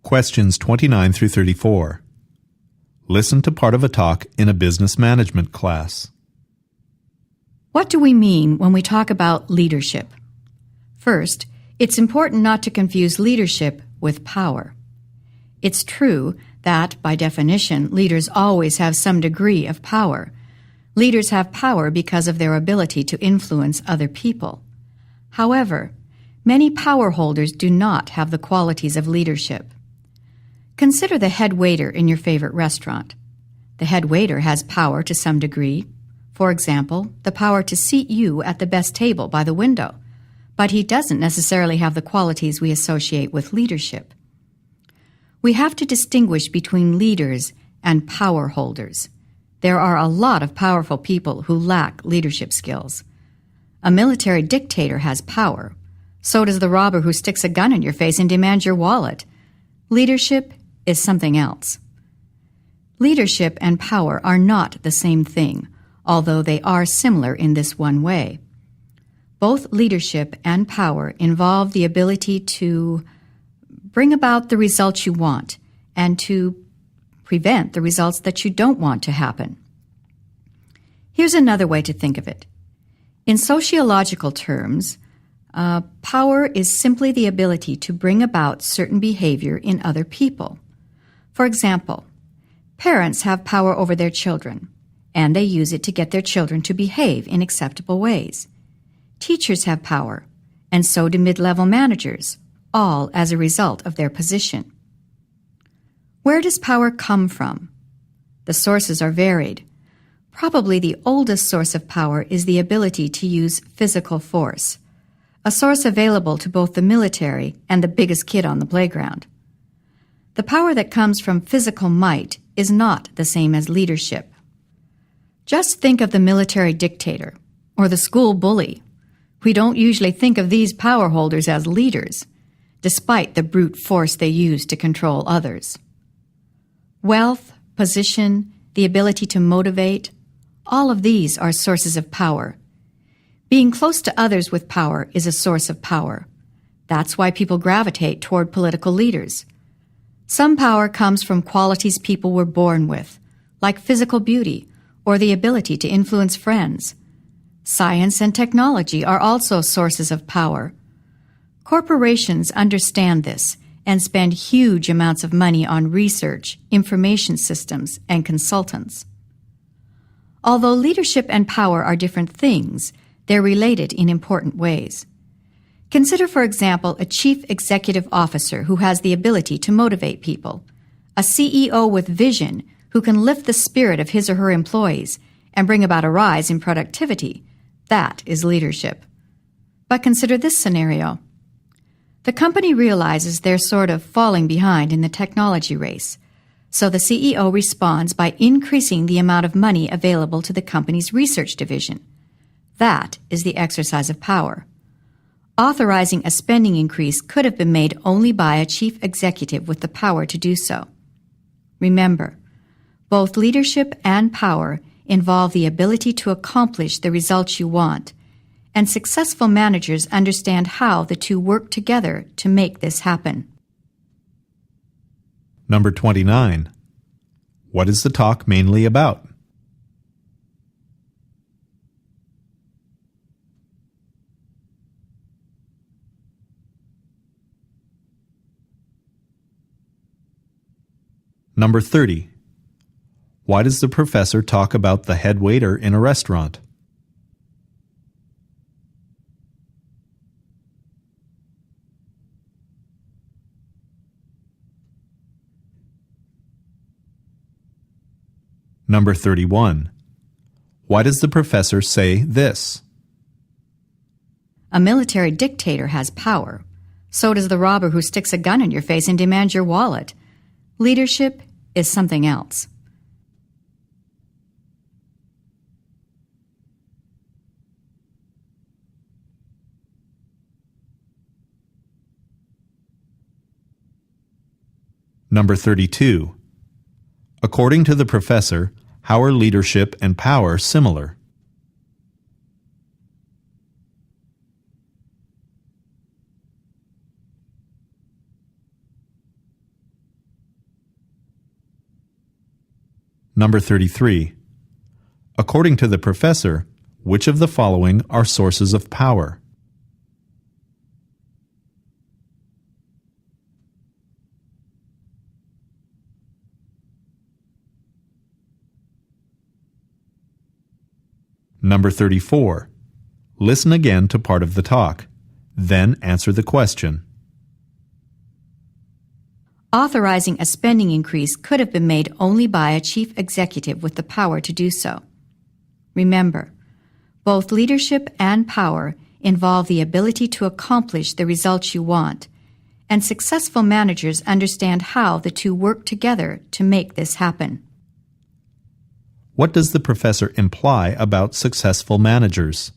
Questions 29 through 34. Listen to part of a talk in a business management class. What do we mean when we talk about leadership? First, it's important not to confuse leadership with power. It's true that, by definition, leaders always have some degree of power. Leaders have power because of their ability to influence other people. However, many power holders do not have the qualities of leadership. Consider the head waiter in your favorite restaurant. The head waiter has power to some degree. For example, the power to seat you at the best table by the window. But he doesn't necessarily have the qualities we associate with leadership. We have to distinguish between leaders and power holders. There are a lot of powerful people who lack leadership skills. A military dictator has power. So does the robber who sticks a gun in your face and demands your wallet. Leadership is something else. Leadership and power are not the same thing, although they are similar in this one way. Both leadership and power involve the ability to bring about the results you want and to prevent the results that you don't want to happen. Here's another way to think of it. In sociological terms, power is simply the ability to bring about certain behavior in other people. For example, parents have power over their children, and they use it to get their children to behave in acceptable ways. Teachers have power, and so do mid-level managers, all as a result of their position. Where does power come from? The sources are varied. Probably the oldest source of power is the ability to use physical force, a source available to both the military and the biggest kid on the playground. The power that comes from physical might is not the same as leadership. Just think of the military dictator or the school bully. We don't usually think of these power holders as leaders, despite the brute force they use to control others. Wealth, position, the ability to motivate, all of these are sources of power. Being close to others with power is a source of power. That's why people gravitate toward political leaders. Some power comes from qualities people were born with, like physical beauty or the ability to influence friends. Science and technology are also sources of power. Corporations understand this and spend huge amounts of money on research, information systems, and consultants. Although leadership and power are different things, they're related in important ways. Consider, for example, a chief executive officer who has the ability to motivate people, a CEO with vision who can lift the spirit of his or her employees and bring about a rise in productivity. That is leadership. But consider this scenario. The company realizes they're sort of falling behind in the technology race, so the CEO responds by increasing the amount of money available to the company's research division. That is the exercise of power. Authorizing a spending increase could have been made only by a chief executive with the power to do so. Remember, both leadership and power involve the ability to accomplish the results you want, and successful managers understand how the two work together to make this happen. Number 29. What is the talk mainly about? Number 30. Why does the professor talk about the head waiter in a restaurant? Number 31. Why does the professor say this? A military dictator has power. So does the robber who sticks a gun in your face and demands your wallet. Leadership is something else. Number 32. According to the professor, how are leadership and power similar? Number 33. According to the professor, which of the following are sources of power? Number 34. Listen again to part of the talk. Then answer the question. Authorizing a spending increase could have been made only by a chief executive with the power to do so. Remember, both leadership and power involve the ability to accomplish the results you want, and successful managers understand how the two work together to make this happen. What does the professor imply about successful managers?